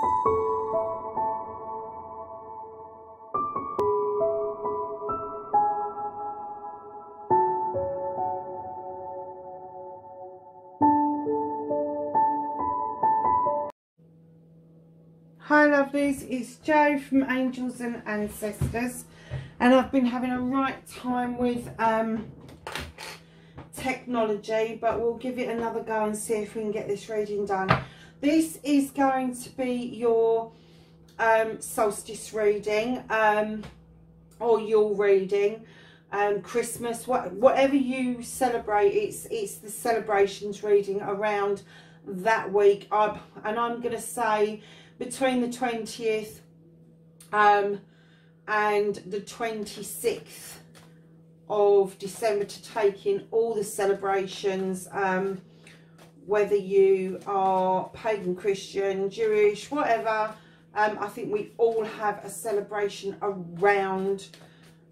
Hi lovelies, it's Jo from Angels and Ancestors, and I've been having a right time with technology, but we'll give it another go and see if we can get this reading done. This is going to be your solstice reading, or Yule reading, Christmas, whatever you celebrate. It's the celebrations reading around that week, and I'm going to say between the 20th and the 26th of December to take in all the celebrations, whether you are pagan, Christian, Jewish, whatever. I think we all have a celebration around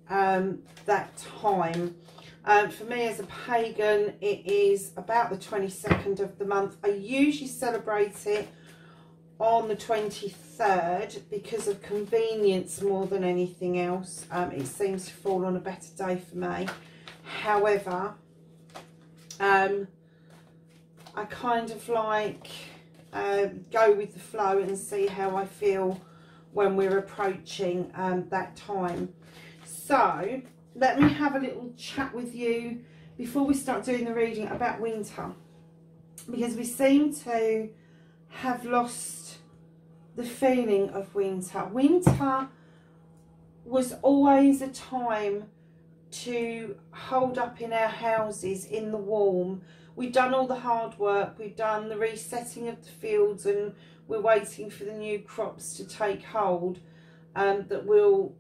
that time. For me as a pagan, it is about the 22nd of the month. I usually celebrate it on the 23rd because of convenience more than anything else. It seems to fall on a better day for me. However, I kind of like go with the flow and see how I feel when we're approaching that time. So let me have a little chat with you before we start doing the reading about winter, because we seem to have lost the feeling of winter. Winter was always a time to hold up in our houses in the warm. We've done all the hard work, we've done the resetting of the fields, and we're waiting for the new crops to take hold, that will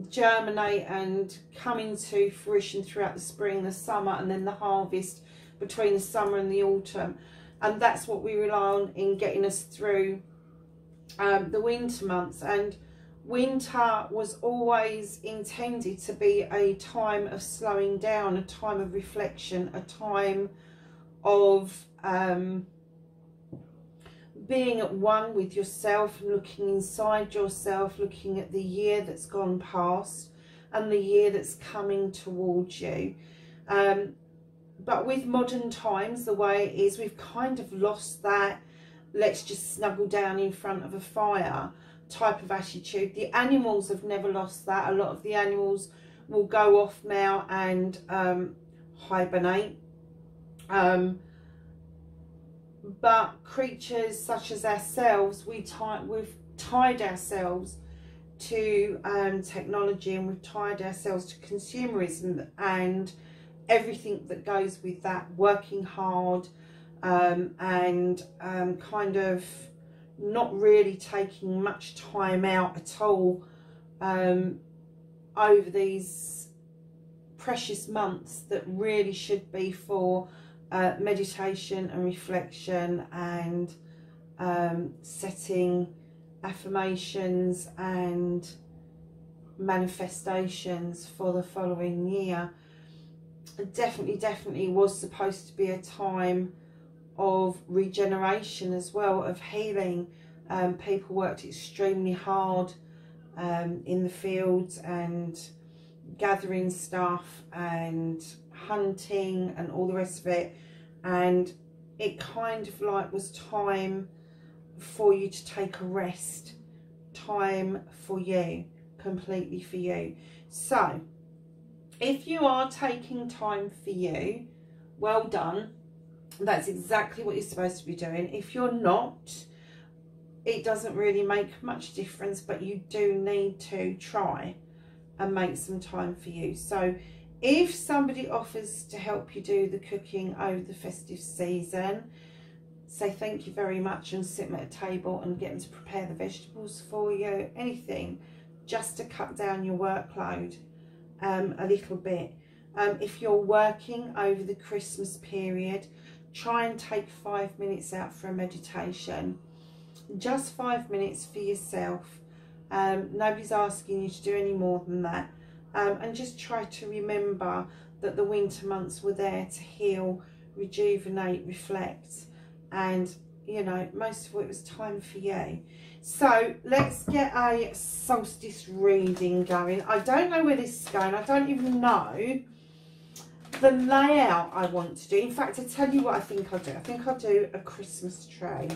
germinate and come into fruition throughout the spring, the summer, and then the harvest between the summer and the autumn. And that's what we rely on in getting us through the winter months. And winter was always intended to be a time of slowing down, a time of reflection, a time of being at one with yourself, looking inside yourself, looking at the year that's gone past and the year that's coming towards you. But with modern times, the way it is, we've kind of lost that let's just snuggle down in front of a fire type of attitude. The animals have never lost that. A lot of the animals will go off now and hibernate. But creatures such as ourselves, we've tied ourselves to technology, and we've tied ourselves to consumerism and everything that goes with that, working hard, and kind of not really taking much time out at all over these precious months that really should be for meditation and reflection, and setting affirmations and manifestations for the following year. It definitely was supposed to be a time of regeneration as well, of healing. People worked extremely hard in the fields and gathering stuff and hunting and all the rest of it, and it kind of like was time for you to take a rest, time for you, completely for you. So if you are taking time for you, well done. That's exactly what you're supposed to be doing. If you're not, it doesn't really make much difference, but you do need to try and make some time for you. So if somebody offers to help you do the cooking over the festive season, say thank you very much and sit them at a table and get them to prepare the vegetables for you. Anything just to cut down your workload a little bit. If you're working over the Christmas period, try and take 5 minutes out for a meditation. Just 5 minutes for yourself. Nobody's asking you to do any more than that. And just try to remember that the winter months were there to heal, rejuvenate, reflect, and you know, most of it was time for you. So let's get a solstice reading going. I don't know where this is going. I don't even know the layout I want to do. In fact, I'll tell you what I think I'll do. I think I'll do a Christmas tree.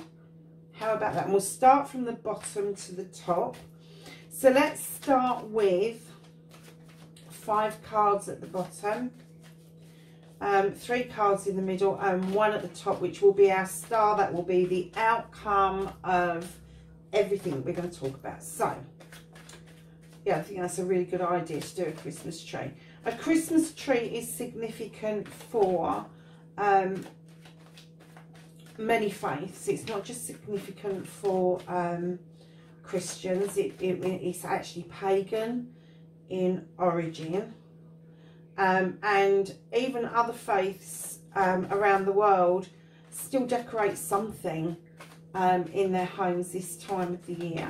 How about that? And we'll start from the bottom to the top. So let's start with 5 cards at the bottom, 3 cards in the middle, and 1 at the top, which will be our star. That will be the outcome of everything that we're going to talk about. So yeah, I think that's a really good idea to do a Christmas tree. A Christmas tree is significant for many faiths. It's not just significant for Christians. It's actually pagan in origin, and even other faiths around the world still decorate something in their homes this time of the year,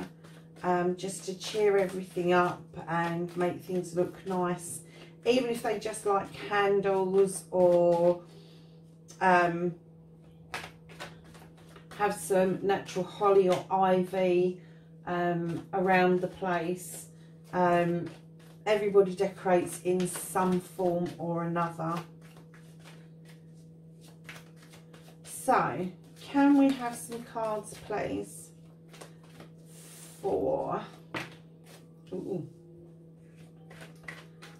just to cheer everything up and make things look nice, even if they just like candles or have some natural holly or ivy around the place. Everybody decorates in some form or another. So, can we have some cards, please, for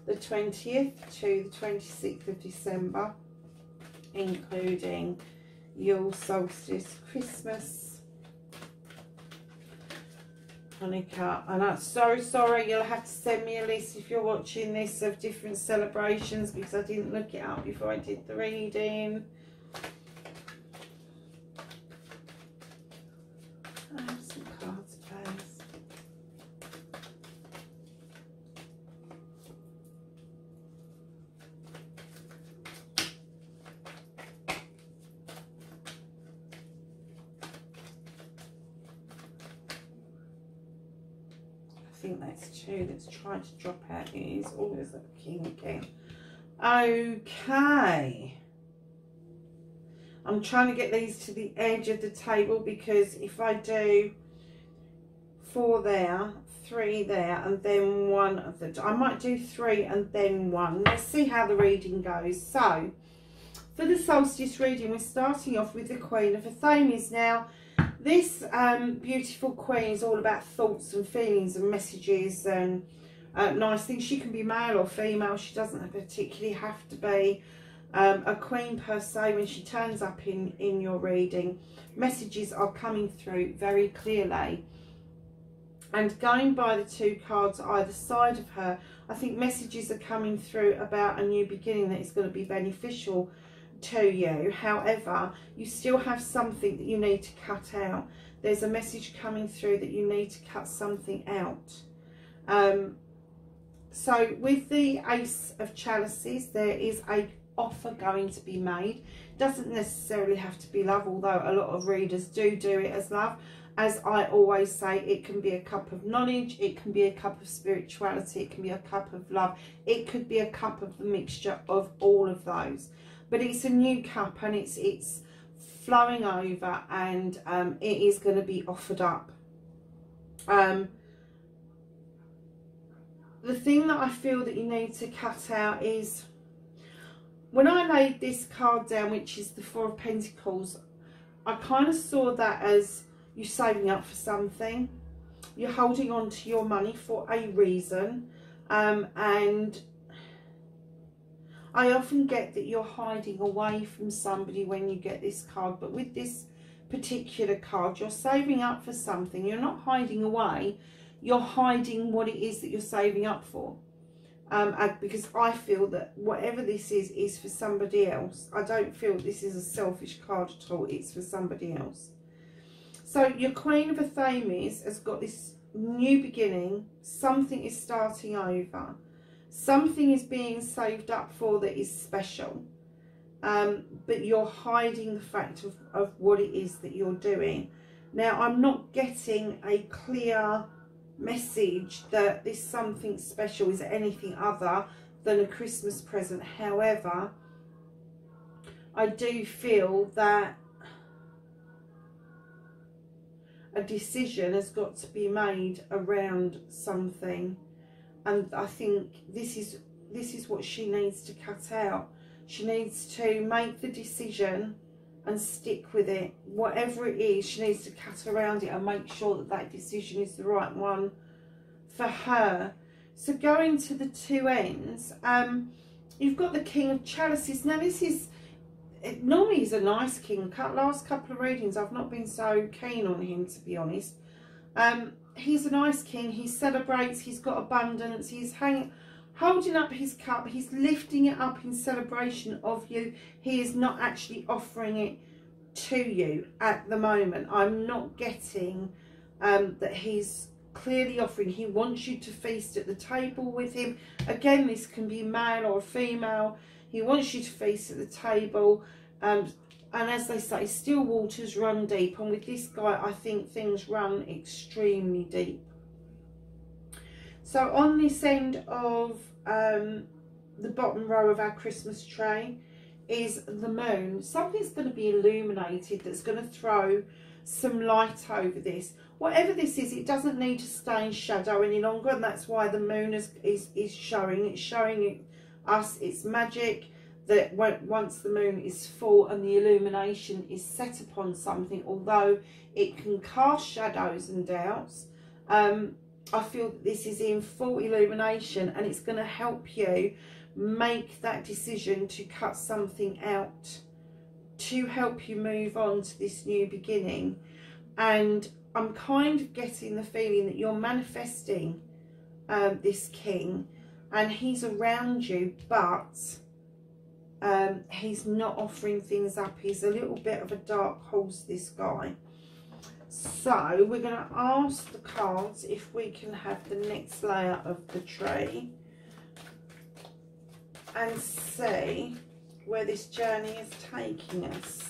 the 20th to the 26th of December, including Yule, solstice, Christmas, Hanukkah. And I'm so sorry, you'll have to send me a list if you're watching this of different celebrations, because I didn't look it up before I did the reading. I have some cards, please. I think that's 2 that's trying to drop out. It is always a king again. Okay. I'm trying to get these to the edge of the table, because if I do 4 there, 3 there, and then 1 of the... I might do 3 and then 1. Let's see how the reading goes. So, for the solstice reading, we're starting off with the Queen of Athames. Now, this beautiful queen is all about thoughts and feelings and messages and nice things. She can be male or female. She doesn't particularly have to be a queen per se. When she turns up in your reading, messages are coming through very clearly. And going by the 2 cards either side of her, I think messages are coming through about a new beginning that is going to be beneficial to you. However, you still have something that you need to cut out. There's a message coming through that you need to cut something out. So with the Ace of Chalices, there is a offer going to be made. Doesn't necessarily have to be love, although a lot of readers do it as love. As I always say, it can be a cup of knowledge, it can be a cup of spirituality, it can be a cup of love, it could be a cup of the mixture of all of those. But it's a new cup, and it's flowing over, and it is going to be offered up. The thing that I feel that you need to cut out is, when I laid this card down, which is the 4 of Pentacles, I kind of saw that as you saving up for something. You're holding on to your money for a reason, and I often get that you're hiding away from somebody when you get this card, but with this particular card, you're saving up for something. You're not hiding away, you're hiding what it is that you're saving up for. Because I feel that whatever this is for somebody else. I don't feel this is a selfish card at all, it's for somebody else. So your Queen of Athames has got this new beginning. Something is starting over. Something is being saved up for that is special. But you're hiding the fact of what it is that you're doing. Now, I'm not getting a clear message that this something special is anything other than a Christmas present. However, I do feel that a decision has got to be made around something, and I think this is what she needs to cut out. She needs to make the decision and stick with it. Whatever it is, she needs to cut around it and make sure that that decision is the right one for her. So going to the two ends, you've got the King of Chalices. Now this is, normally he's a nice king. Last couple of readings I've not been so keen on him, to be honest. He's a nice king. He celebrates, he's got abundance, he's holding up his cup, he's lifting it up in celebration of you. He is not actually offering it to you at the moment. I'm not getting that he's clearly offering. He wants you to feast at the table with him. Again, this can be male or female. He wants you to feast at the table, and as they say, still waters run deep, and with this guy I think things run extremely deep. So on this end of the bottom row of our Christmas tray is the moon. Something's going to be illuminated that's going to throw some light over this. Whatever this is, it doesn't need to stay in shadow any longer, and that's why the moon is showing. It's showing us its magic, that once the moon is full and the illumination is set upon something, although it can cast shadows and doubts, I feel that this is in full illumination, and it's going to help you make that decision to cut something out to help you move on to this new beginning. And I'm kind of getting the feeling that you're manifesting this king, and he's around you, but he's not offering things up. He's a little bit of a dark horse, this guy. So we're going to ask the cards if we can have the next layer of the tree and see where this journey is taking us.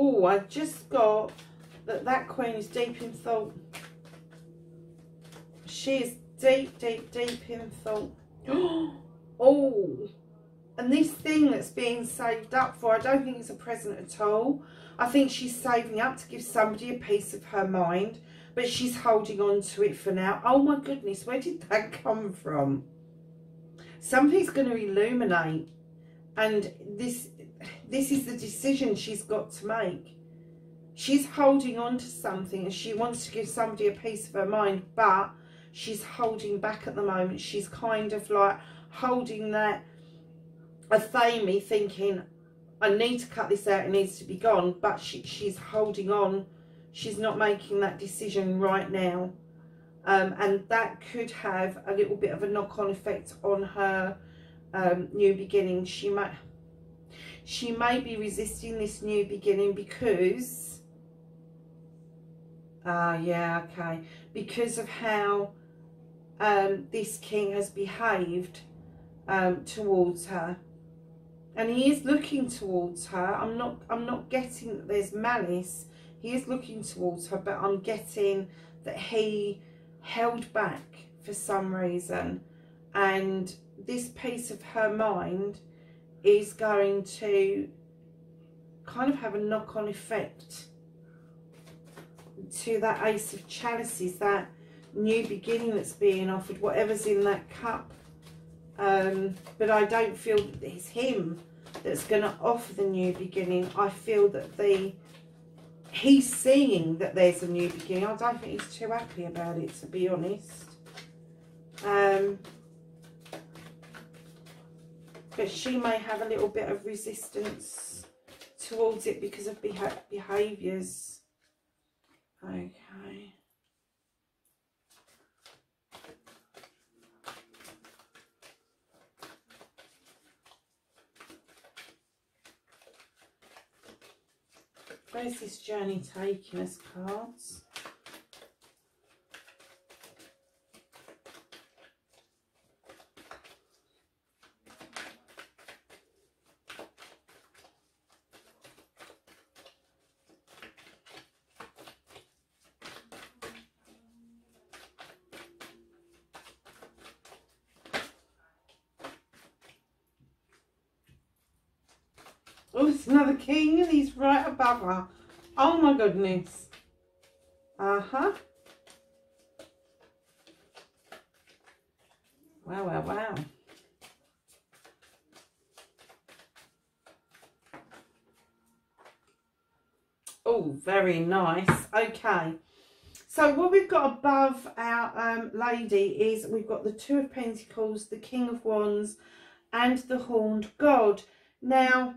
Oh, I just got that queen is deep in thought. She is deep, deep, deep in thought. Oh, and this thing that's being saved up for, I don't think it's a present at all. I think she's saving up to give somebody a piece of her mind, but she's holding on to it for now. Oh my goodness, where did that come from? Something's going to illuminate, and this is the decision she's got to make. She's holding on to something and she wants to give somebody a piece of her mind, but she's holding back at the moment. She's kind of like holding that athame, thinking, I need to cut this out, it needs to be gone, but she's holding on. She's not making that decision right now. And that could have a little bit of a knock-on effect on her new beginning. She may be resisting this new beginning because, yeah, okay, because of how this king has behaved towards her, and he is looking towards her. I'm not getting that there's malice. He is looking towards her, but I'm getting that he held back for some reason, and this piece of her mind is going to kind of have a knock-on effect to that Ace of Chalices, that new beginning that's being offered, whatever's in that cup. But I don't feel that it's him that's going to offer the new beginning. I feel that he's seeing that there's a new beginning. I don't think he's too happy about it, to be honest. But she may have a little bit of resistance towards it because of behaviours. Okay. Where's this journey taking us, cards? Oh, it's another king and he's right above her. Oh my goodness. Uh-huh. Wow, wow, wow. Oh, very nice. Okay. So what we've got above our lady is we've got the Two of Pentacles, the King of Wands, and the Horned God. Now,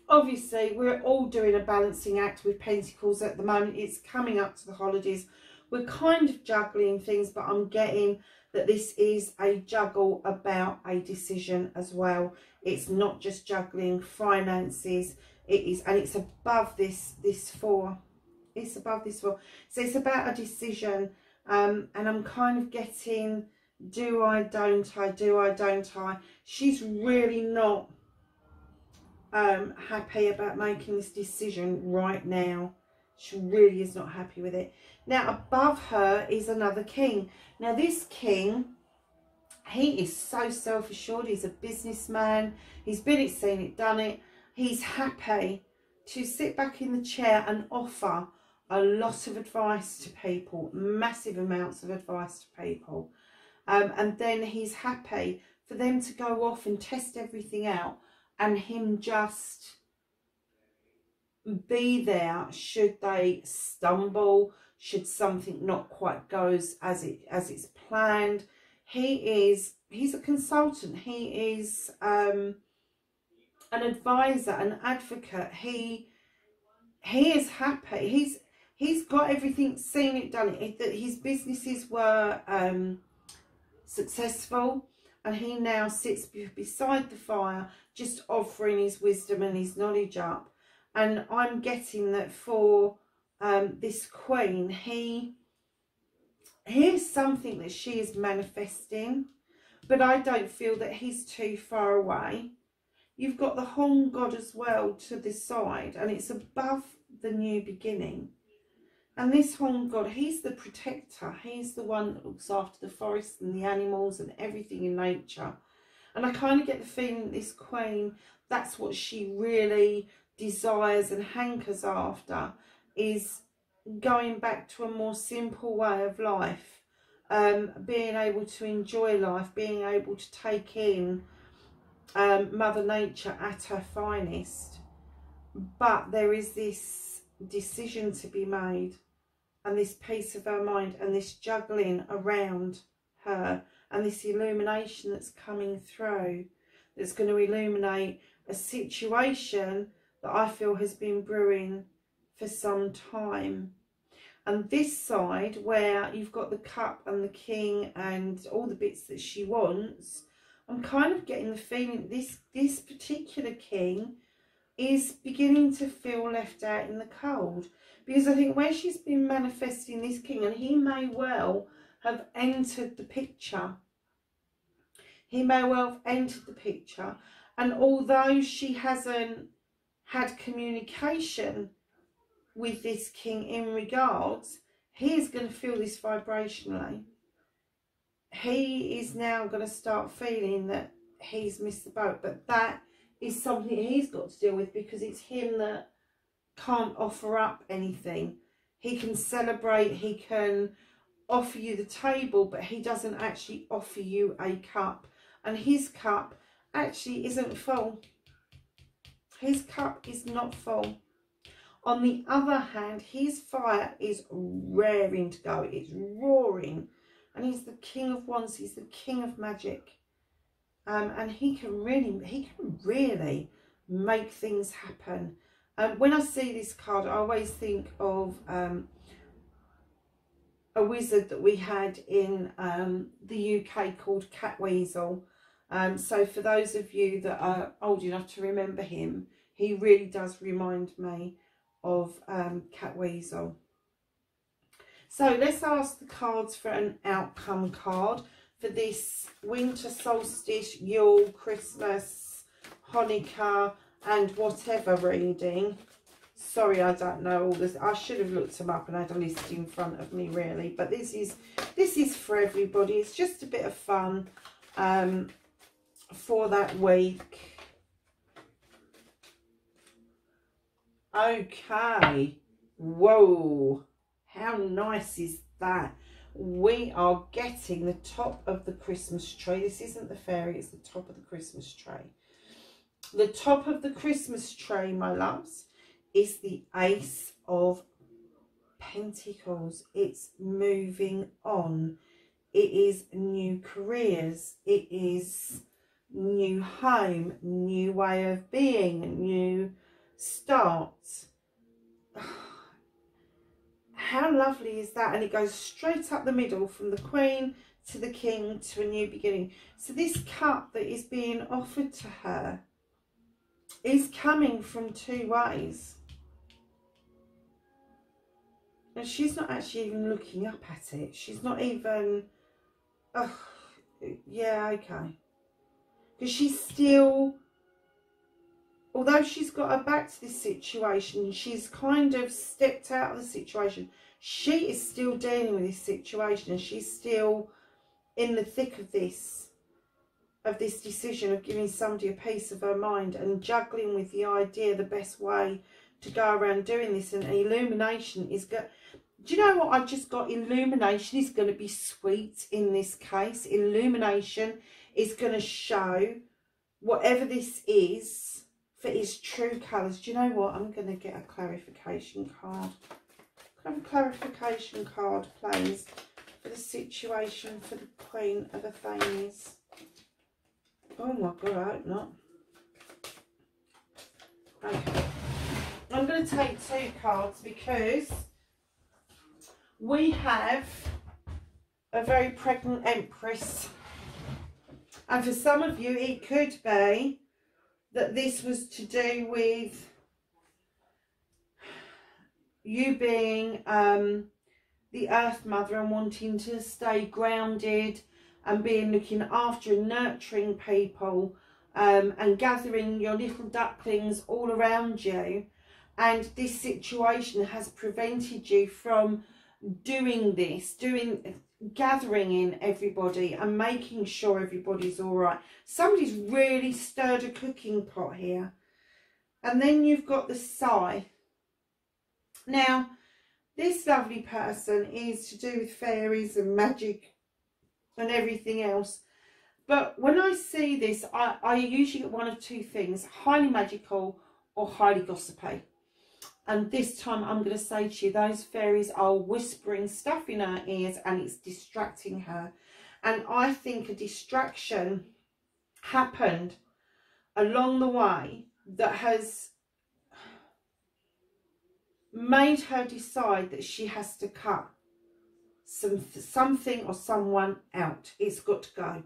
obviously, we're all doing a balancing act with Pentacles at the moment. It's coming up to the holidays. We're kind of juggling things, but I'm getting that this is a juggle about a decision as well. It's not just juggling finances. It is, and it's above this four. It's above this four. So it's about a decision. And I'm kind of getting, do I, don't I, do I, don't I. She's really not happy about making this decision right now. She really is not happy with it. Now above her is another king. Now this king, he is so self-assured. He's a businessman. He's been it, seen it, done it. He's happy to sit back in the chair and offer a lot of advice to people, massive amounts of advice to people. And then he's happy for them to go off and test everything out and him just be there should they stumble, should something not quite goes as it's planned. He's a consultant. He is an advisor, an advocate. He is happy. He's got everything, seen it, done it. His businesses were successful, and he now sits beside the fire, just offering his wisdom and his knowledge up. And I'm getting that for this queen, here's something that she is manifesting, but I don't feel that he's too far away. You've got the Horned God as well to the side, and it's above the new beginning. And this Horned God, he's the protector. He's the one that looks after the forest and the animals and everything in nature. And I kind of get the feeling that this queen, that's what she really desires and hankers after, is going back to a more simple way of life. Being able to enjoy life, being able to take in Mother Nature at her finest. But there is this decision to be made, and this piece of her mind, and this juggling around her, and this illumination that's coming through, that's going to illuminate a situation that I feel has been brewing for some time. And this side, where you've got the cup and the king and all the bits that she wants, I'm kind of getting the feeling this particular king is beginning to feel left out in the cold. Because I think where she's been manifesting this king, and he may well have entered the picture. He may well have entered the picture. And although she hasn't had communication with this king in regards, he is going to feel this vibrationally. He is now going to start feeling that he's missed the boat. But that is something he's got to deal with, because it's him that can't offer up anything. He can celebrate, he can offer you the table, but he doesn't actually offer you a cup. And his cup actually isn't full. His cup is not full. On the other hand, his fire is raring to go. It's roaring. And he's the King of Wands. He's the King of Magic. And he can really make things happen. When I see this card, I always think of a wizard that we had in the UK called Catweasel. So for those of you that are old enough to remember him, he really does remind me of Catweasel. So let's ask the cards for an outcome card for this winter solstice, Yule, Christmas, Hanukkah, and whatever reading. Sorry, I don't know all this. I should have looked them up and had a list in front of me, really. But this is for everybody. It's just a bit of fun for that week. Okay. Whoa. How nice is that? We are getting the top of the Christmas tree. This isn't the fairy, it's the top of the Christmas tree. The top of the Christmas tree, my loves, is the Ace of Pentacles. It's moving on. It is new careers. It is new home, new way of being, new starts. How lovely is that? And it goes straight up the middle from the Queen to the King to a new beginning. So this cup that is being offered to her is coming from two ways. And she's not actually even looking up at it. She's not even, oh, yeah, okay. Because she's still, although she's got her back to this situation, she's kind of stepped out of the situation. She is still dealing with this situation, and she's still in the thick of this decision of giving somebody a piece of her mind and juggling with the idea the best way to go around doing this. And illumination is good. Do you know what I just got? Illumination is going to be sweet in this case. Illumination is going to show whatever this is for its true colours. Do you know what? I'm going to get a clarification card. Can I have a clarification card, please, for the situation for the Queen of Athenians? Oh my God, I hope not. Okay. I'm going to take two cards because we have a very pregnant Empress. And for some of you, it could be that this was to do with you being the Earth Mother and wanting to stay grounded and being looking after and nurturing people and gathering your little ducklings all around you. And this situation has prevented you from doing this, gathering in everybody and making sure everybody's all right. Somebody's really stirred a cooking pot here. And then you've got the Sigh. Now, this lovely person is to do with fairies and magic and everything else. But when I see this, I usually get one of two things: highly magical or highly gossipy. And this time I'm going to say to you, those fairies are whispering stuff in her ears and it's distracting her. And I think a distraction happened along the way that has made her decide that she has to cut something or someone out. It's got to go.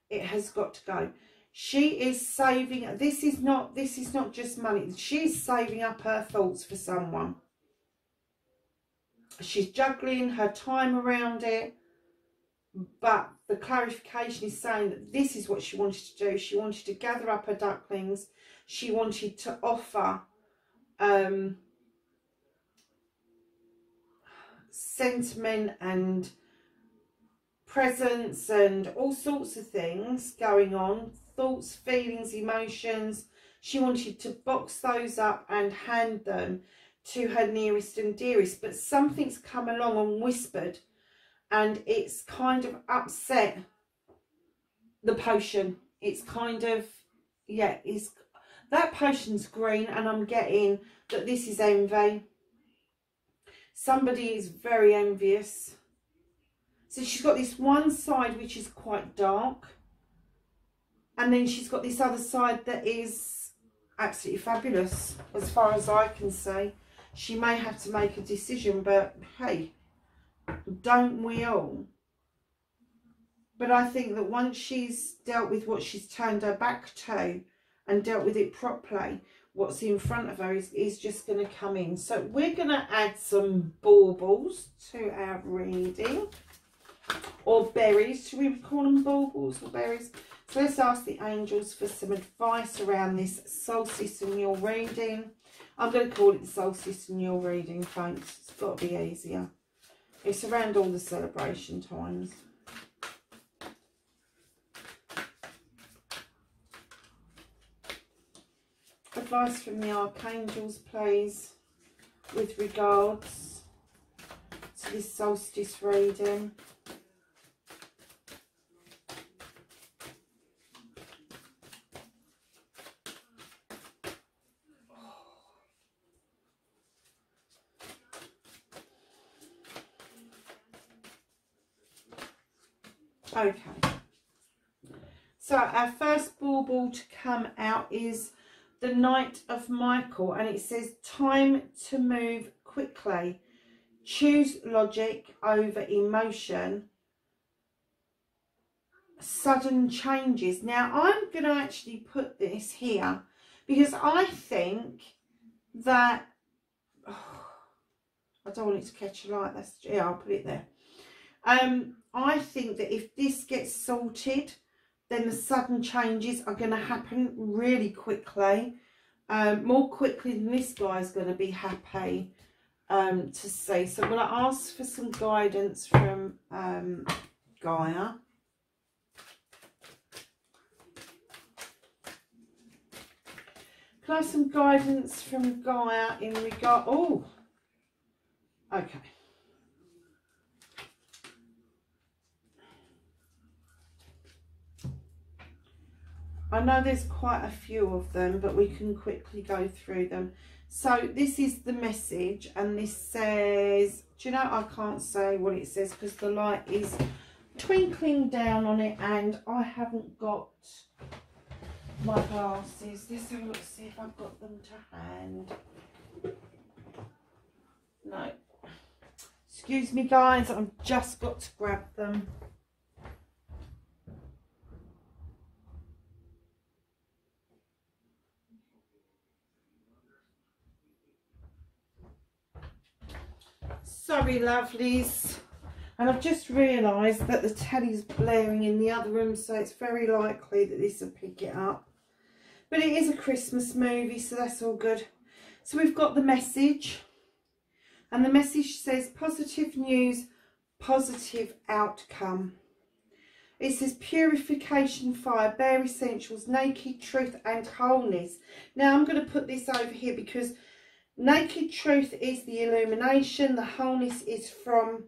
It has got to go. She is saving. This is not just money. She's saving up her thoughts for someone. She's juggling her time around it. But the clarification is saying that this is what she wanted to do. She wanted to gather up her ducklings. She wanted to offer sentiment and presents and all sorts of things going on. Thoughts, feelings, emotions. She wanted to box those up and hand them to her nearest and dearest. But something's come along and whispered, and it's kind of upset the potion. It's kind of, yeah, that potion's green, and I'm getting that this is envy. Somebody is very envious. So she's got this one side which is quite dark, and then she's got this other side that is absolutely fabulous as far as I can see. She may have to make a decision, but hey, don't we all? But I think that once she's dealt with what she's turned her back to and dealt with it properly, what's in front of her is just going to come in. So we're going to add some baubles to our reading, or berries. Should we call them baubles or berries? So let's ask the angels for some advice around this solstice and your reading. I'm going to call it the solstice and your reading, thanks. It's got to be easier. It's around all the celebration times. advice from the archangels, please, with regards to this solstice reading. Okay, so our first bauble to come out is the Knight of Michael, and it says time to move quickly, choose logic over emotion, sudden changes. Now I'm going to actually put this here because I think that I don't want it to catch a light. That's, yeah, I'll put it there. I think that if this gets sorted, then the sudden changes are going to happen really quickly, more quickly than this guy is going to be happy to see. So I'm going to ask for some guidance from Gaia. Can I have some guidance from Gaia in regard... Oh, okay. I know there's quite a few of them, but we can quickly go through them. So this is the message, and this says, do you know, I can't say what it says because the light is twinkling down on it and I haven't got my glasses. Let's have a look, see if I've got them to hand. No. Excuse me guys, I've just got to grab them. Sorry lovelies, and I've just realised that the telly's blaring in the other room, so it's very likely that this will pick it up. But it is a Christmas movie, so that's all good. So we've got the message, and the message says positive news, positive outcome. It says purification fire, bare essentials, naked truth and wholeness. Now I'm going to put this over here because naked truth is the illumination, the wholeness is from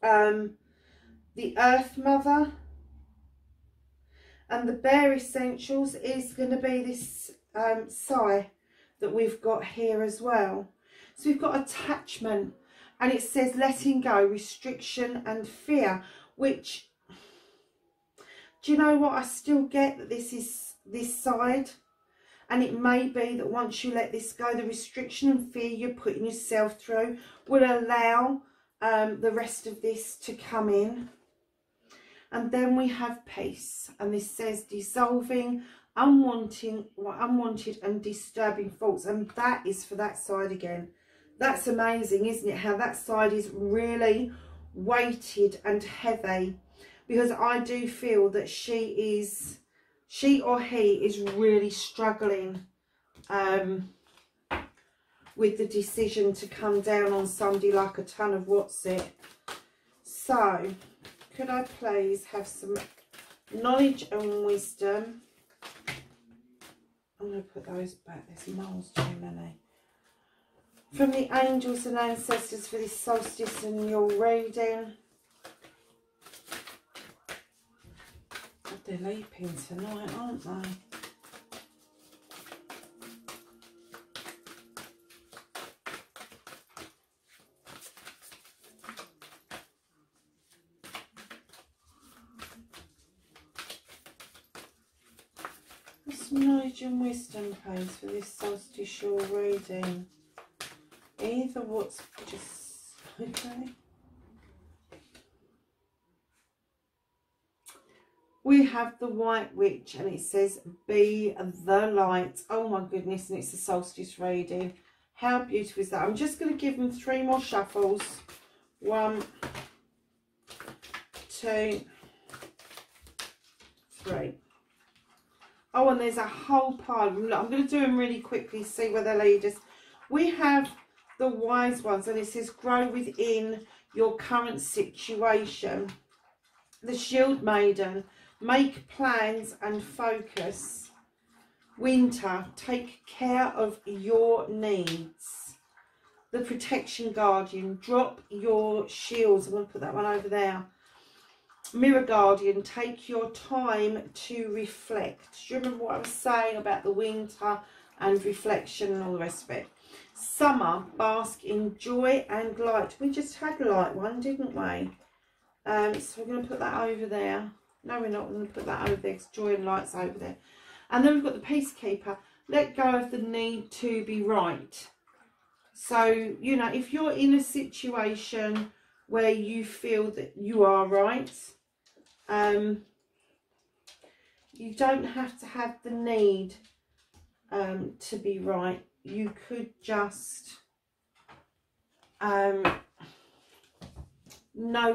the Earth Mother, and the bare essentials is going to be this sigh that we've got here as well. So we've got attachment, and it says letting go, restriction and fear, which, do you know what, I still get that this is this side. And it may be that once you let this go, the restriction and fear you're putting yourself through will allow the rest of this to come in. And then we have peace. And this says dissolving, unwanted and disturbing thoughts. And that is for that side again. That's amazing, isn't it? How that side is really weighted and heavy. Because I do feel that she or he is really struggling with the decision to come down on somebody like a ton of what's it. So, could I please have some knowledge and wisdom? I'm going to put those back. There's miles too many. From the angels and ancestors for this solstice and your reading. They're leaping tonight, aren't they? Some knowledge and wisdom, please, for this solstitial reading. Either what's just okay. We have the White Witch, and it says, be the light. Oh my goodness, and it's a solstice reading. How beautiful is that? I'm just going to give them 3 more shuffles. 1, 2, 3. Oh, and there's a whole pile of them. Look, I'm going to do them really quickly, see where they lead us. We have the Wise Ones, and it says, grow within your current situation. The Shield Maiden. Make plans and focus. Winter, take care of your needs. The Protection Guardian, drop your shields. I'm going to put that one over there. Mirror Guardian, take your time to reflect. Do you remember what I was saying about the winter and reflection and all the rest of it? Summer, bask in joy and light. We just had light one, didn't we? So we're going to put that over there. No, we're not going to put that over there because joy and light's over there. And then we've got the Peacekeeper. Let go of the need to be right. So, you know, if you're in a situation where you feel that you are right, you don't have to have the need to be right. You could just know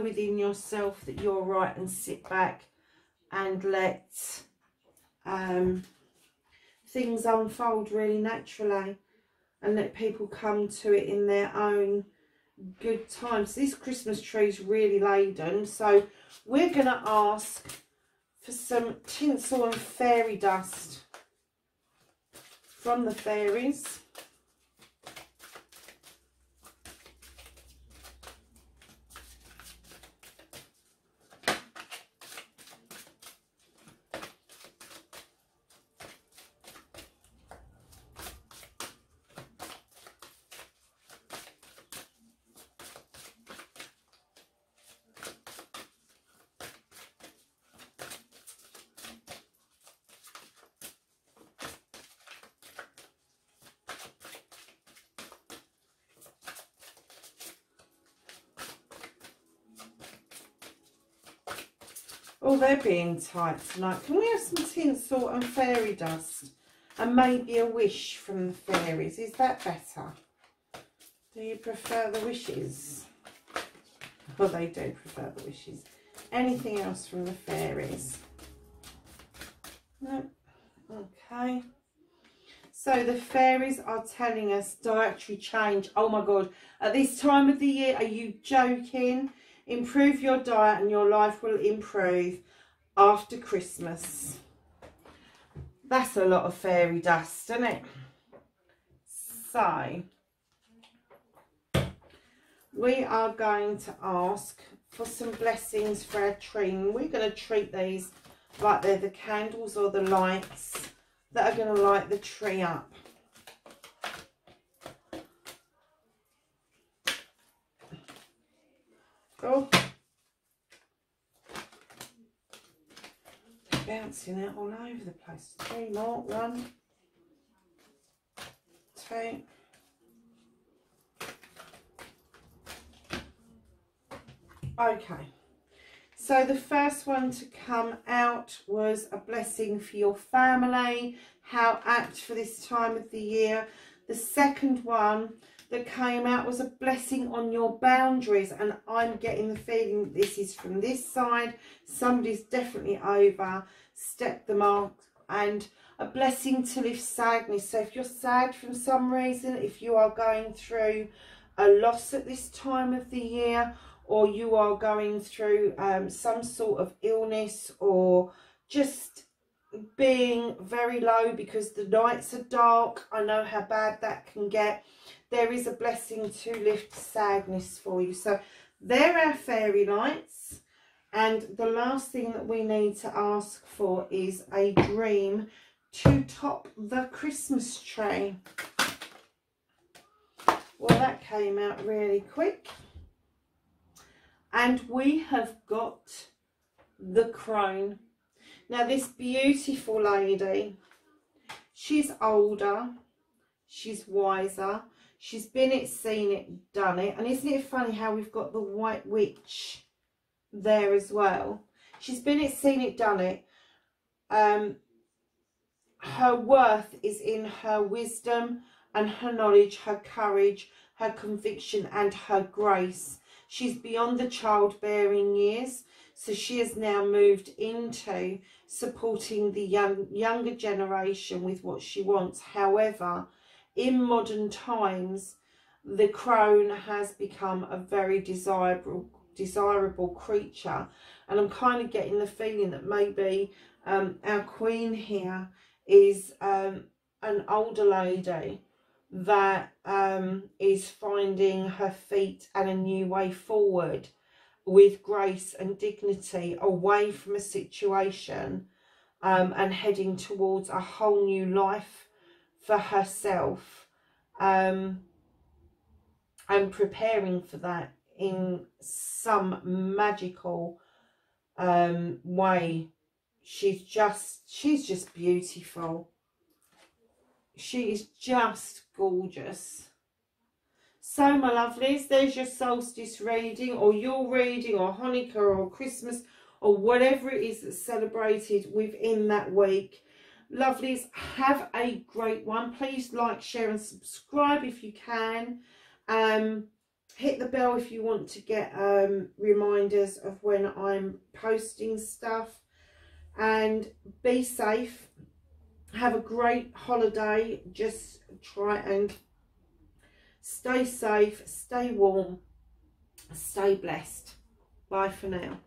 within yourself that you're right and sit back and let things unfold really naturally and let people come to it in their own good time. So this Christmas tree is really laden, so we're going to ask for some tinsel and fairy dust from the fairies. Oh, they're being tight tonight. Can we have some tinsel and fairy dust? And maybe a wish from the fairies. Is that better? Do you prefer the wishes? Well, they do prefer the wishes. Anything else from the fairies? No. Okay. So the fairies are telling us dietary change. Oh my God. At this time of the year, are you joking? Improve your diet and your life will improve after Christmas. That's a lot of fairy dust, isn't it? So, we are going to ask for some blessings for our tree. We're going to treat these like they're the candles or the lights that are going to light the tree up. Oh, they're bouncing out all over the place. 3 more. 1, 2. Okay. So the first one to come out was a blessing for your family. How apt for this time of the year. The second one that came out was a blessing on your boundaries, and I'm getting the feeling that this is from this side. Somebody's definitely overstepped the mark, and a blessing to lift sadness. So if you're sad from some reason, if you are going through a loss at this time of the year, or you are going through some sort of illness, or just being very low because the nights are dark, I know how bad that can get. There is a blessing to lift sadness for you. So there are our fairy lights. And the last thing that we need to ask for is a dream to top the Christmas tree. Well, that came out really quick. And we have got the crone. Now this beautiful lady, she's older, she's wiser, she's been it, seen it, done it. And isn't it funny how we've got the white witch there as well? She's been it, seen it, done it. Her worth is in her wisdom and her knowledge, her courage, her conviction and her grace. She's beyond the childbearing years, so she has now moved into supporting the younger generation with what she wants. However, in modern times, the crone has become a very desirable creature, and I'm kind of getting the feeling that maybe our queen here is an older lady that is finding her feet and a new way forward with grace and dignity, away from a situation and heading towards a whole new life for herself, and preparing for that in some magical way. She's just beautiful. She is just gorgeous. So, my lovelies, there's your solstice reading, or your reading, or Hanukkah, or Christmas, or whatever it is that's celebrated within that week. Lovelies, have a great one. Please like, share and subscribe if you can. Hit the bell if you want to get reminders of when I'm posting stuff. And be safe. Have a great holiday. Just try and stay safe, stay warm, stay blessed. Bye for now.